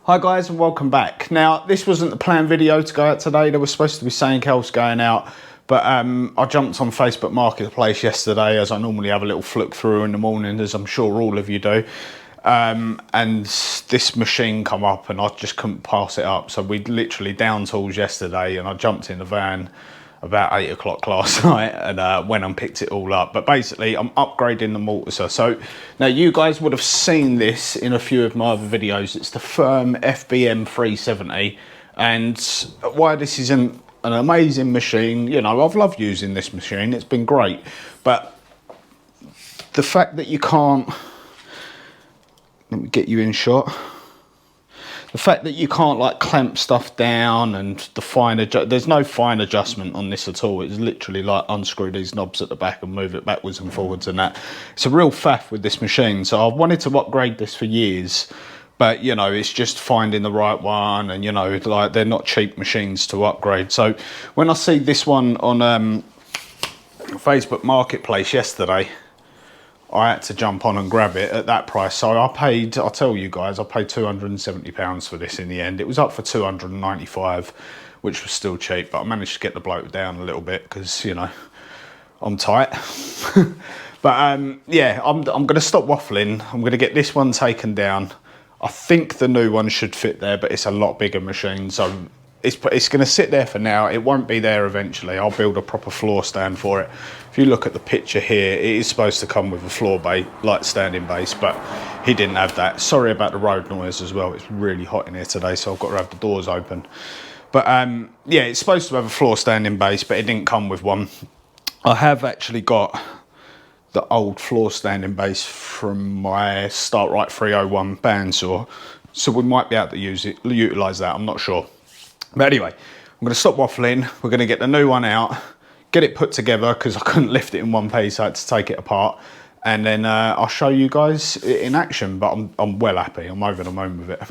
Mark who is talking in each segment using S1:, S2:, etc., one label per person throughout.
S1: Hi guys and welcome back. Now this wasn't the planned video to go out today. There was supposed to be something else going out, but I jumped on Facebook Marketplace yesterday, as I normally have a little flick through in the morning, as I'm sure all of you do, and this machine come up and I just couldn't pass it up. So we literally down tools yesterday and I jumped in the van about 8 o'clock last night and went and picked it all up. But basically I'm upgrading the mortiser. So now you guys would have seen this in a few of my other videos. It's the Firm FBM 370, and why this isn't an amazing machine, you know, I've loved using this machine, it's been great, but the fact that you can't, let me get you in shot, the fact that you can't like clamp stuff down and the fine there's no fine adjustment on this at all. It's literally like unscrew these knobs at the back and move it backwards and forwards and that. It's a real faff with this machine. So I've wanted to upgrade this for years, but you know, it's just finding the right one, and you know, like they're not cheap machines to upgrade. So when I see this one on Facebook Marketplace yesterday, I had to jump on and grab it at that price. So I paid, I'll tell you guys, I paid £270 for this in the end. It was up for £295, which was still cheap, but I managed to get the bloke down a little bit because, you know, I'm tight. But yeah, I'm going to stop waffling. I'm going to get this one taken down. I think the new one should fit there, but it's a lot bigger machine. So it's going to sit there for now. It won't be there eventually. I'll build a proper floor stand for it. If you look at the picture here, it is supposed to come with a floor base, like standing base, but he didn't have that. Sorry about the road noise as well. It's really hot in here today, so I've got to have the doors open. But yeah, it's supposed to have a floor standing base, but it didn't come with one. I have actually got the old floor standing base from my Startrite 301 bandsaw, so we might be able to utilise that. I'm not sure. But anyway, I'm going to stop waffling. We're going to get the new one out, get it put together because I couldn't lift it in one piece. I had to take it apart, and then I'll show you guys it in action. But I'm well happy. I'm over the moon with it.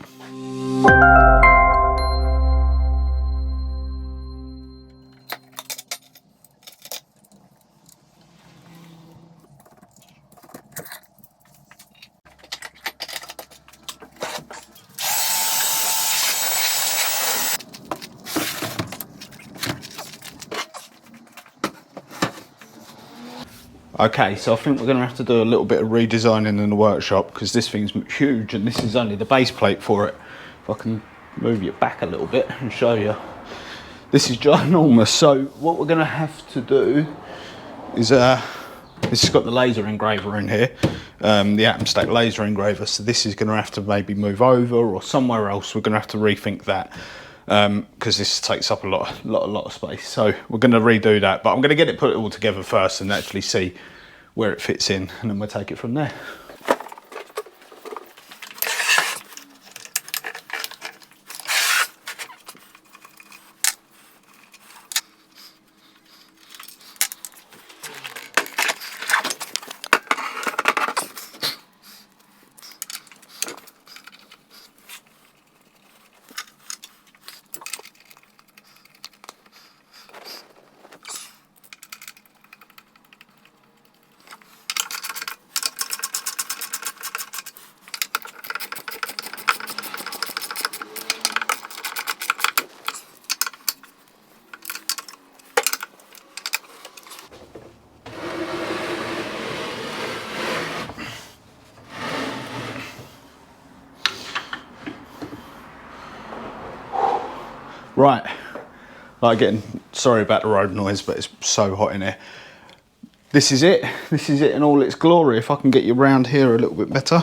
S1: Okay, so I think we're going to have to do a little bit of redesigning in the workshop because this thing's huge and this is only the base plate for it. If I can move you back a little bit and show you. This is ginormous. So what we're going to have to do is, this has got the laser engraver in here, the Atom Stack laser engraver. So this is going to have to maybe move over or somewhere else. We're going to have to rethink that. Because this takes up a lot of space, so we're going to redo that, but I'm going to get it put all together first and actually see where it fits in, and then we'll take it from there. Right, like again, sorry about the road noise, but it's so hot in here. This is it in all its glory. If I can get you round here a little bit better.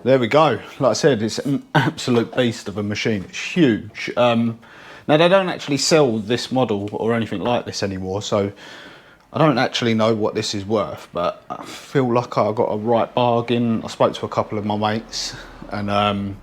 S1: There we go. Like I said, it's an absolute beast of a machine. It's huge. Now they don't actually sell this model or anything like this anymore, so I don't actually know what this is worth, but I feel like I got a right bargain. I spoke to a couple of my mates and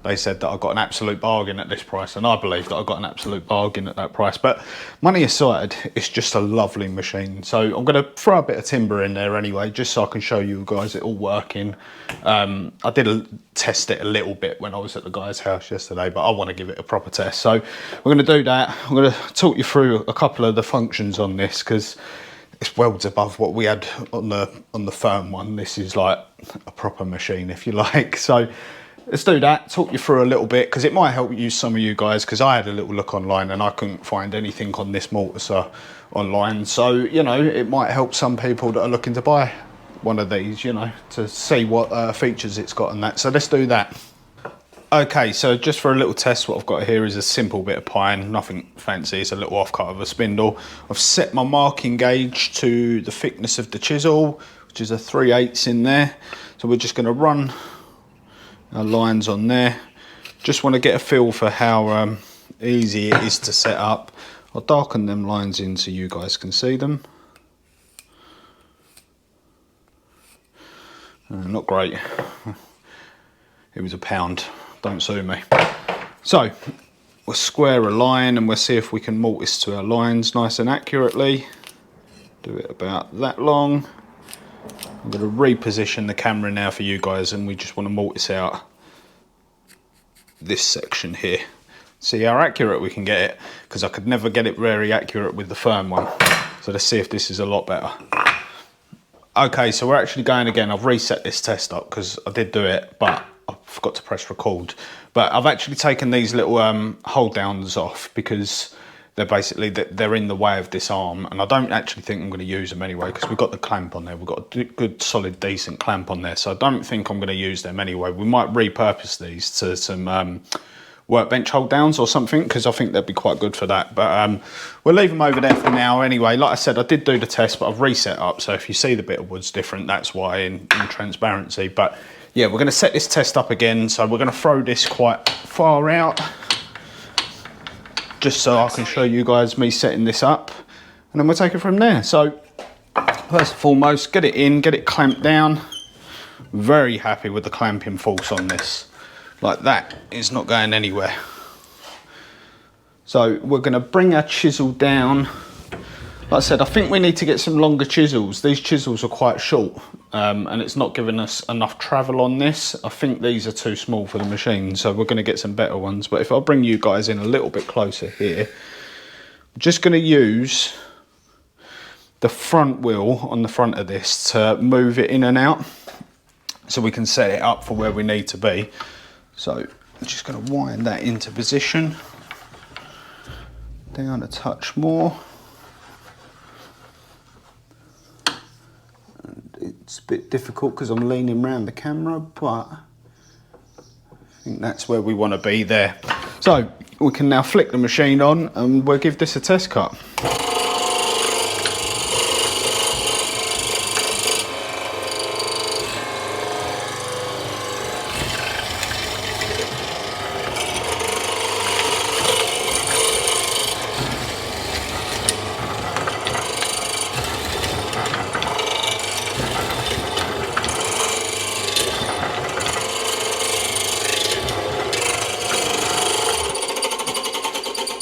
S1: they said that I got an absolute bargain at this price, and I believe that I got an absolute bargain at that price. But money aside, it's just a lovely machine. So I'm going to throw a bit of timber in there anyway, just so I can show you guys it all working. I did test it a little bit when I was at the guy's house yesterday, but I want to give it a proper test. So we're going to do that. I'm going to talk you through a couple of the functions on this, because it's worlds above what we had on the firm one. This is like a proper machine, if you like. So let's do that, talk you through a little bit, because it might help you, some of you guys, because I had a little look online and I couldn't find anything on this mortiser online. So, you know, it might help some people that are looking to buy one of these, you know, to see what features it's got and that. So let's do that. Okay, so just for a little test, what I've got here is a simple bit of pine, nothing fancy. It's a little offcut of a spindle. I've set my marking gauge to the thickness of the chisel, which is a 3/8 in there. So we're just going to run our lines on there. Just want to get a feel for how easy it is to set up. I'll darken them lines in so you guys can see them. Not great. It was £1. Don't sue me. So we'll square a line and we'll see if we can mortise to our lines nice and accurately. Do it about that long. I'm going to reposition the camera now for you guys, and we just want to mortise out this section here. See how accurate we can get it, because I could never get it very accurate with the firm one. So let's see if this is a lot better. Okay, so we're actually going again. I've reset this test up because I did do it, but I forgot to press record. But I've actually taken these little hold downs off because they're basically, they're in the way of this arm, and I don't actually think I'm going to use them anyway because we've got the clamp on there. We've got a good, solid, decent clamp on there, so I don't think I'm going to use them anyway. We might repurpose these to some workbench hold downs or something, because I think they'd be quite good for that. But we'll leave them over there for now anyway. Like I said, I did do the test, but I've reset up, so if you see the bit of wood's different, that's why, in transparency. But yeah, we're going to set this test up again, so we're going to throw this quite far out, just so I can show you guys me setting this up, and then we'll take it from there. So first and foremost, get it in, get it clamped down. Very happy with the clamping force on this. Like that, it's not going anywhere. So we're going to bring our chisel down. Like I said, I think we need to get some longer chisels. These chisels are quite short, and it's not giving us enough travel on this. I think these are too small for the machine, so we're going to get some better ones. But if I bring you guys in a little bit closer here, I'm just going to use the front wheel on the front of this to move it in and out, so we can set it up for where we need to be. So I'm just going to wind that into position, down a touch more. And it's a bit difficult because I'm leaning around the camera, but I think that's where we want to be there. So we can now flick the machine on and we'll give this a test cut.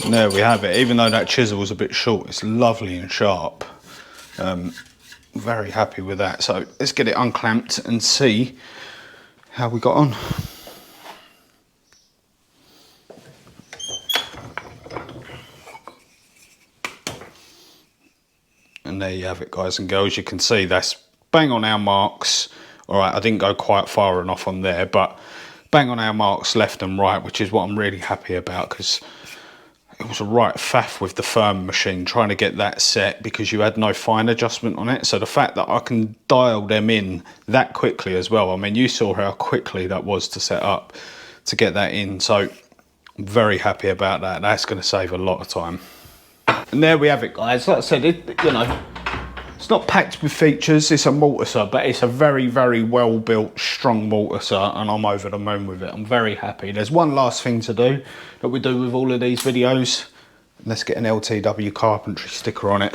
S1: And there we have it. Even though that chisel was a bit short, it's lovely and sharp. Very happy with that. So let's get it unclamped and see how we got on. And there you have it, guys and girls. You can see that's bang on our marks. All right, I didn't go quite far enough on there, but bang on our marks left and right, which is what I'm really happy about, because it was a right faff with the firm machine trying to get that set because you had no fine adjustment on it. So the fact that I can dial them in that quickly as well, I mean, you saw how quickly that was to set up to get that in. So I'm very happy about that. That's going to save a lot of time. And there we have it, guys. Like I said, you know, it's not packed with features. It's a mortiser, but it's a very, very well built, strong mortiser, and I'm over the moon with it. I'm very happy. There's one last thing to do that we do with all of these videos. Let's get an LTW Carpentry sticker on it.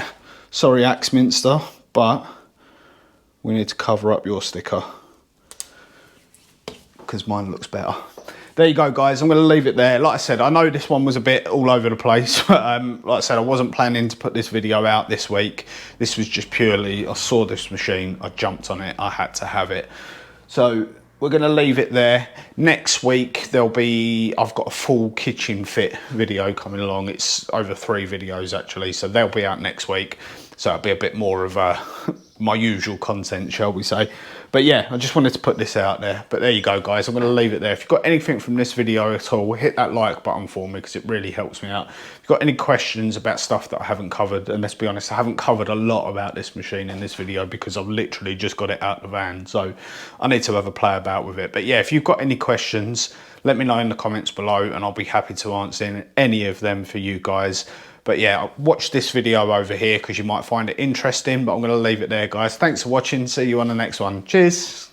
S1: Sorry, Axminster, but we need to cover up your sticker because mine looks better. There you go, guys. I'm going to leave it there. Like I said, I know this one was a bit all over the place, but like I said, I wasn't planning to put this video out this week. This was just purely, I saw this machine, I jumped on it, I had to have it. So we're going to leave it there. Next week, I've got a full kitchen fit video coming along. It's over 3 videos actually, so they'll be out next week. So it'll be a bit more of my usual content, shall we say. But yeah, I just wanted to put this out there. But there you go, guys. I'm going to leave it there. If you've got anything from this video at all, hit that like button for me, because it really helps me out. If you've got any questions about stuff that I haven't covered, and let's be honest, I haven't covered a lot about this machine in this video because I've literally just got it out the van. So I need to have a play about with it. But yeah, if you've got any questions, let me know in the comments below, and I'll be happy to answer any of them for you guys. But yeah, watch this video over here because you might find it interesting, but I'm going to leave it there, guys. Thanks for watching. See you on the next one. Cheers.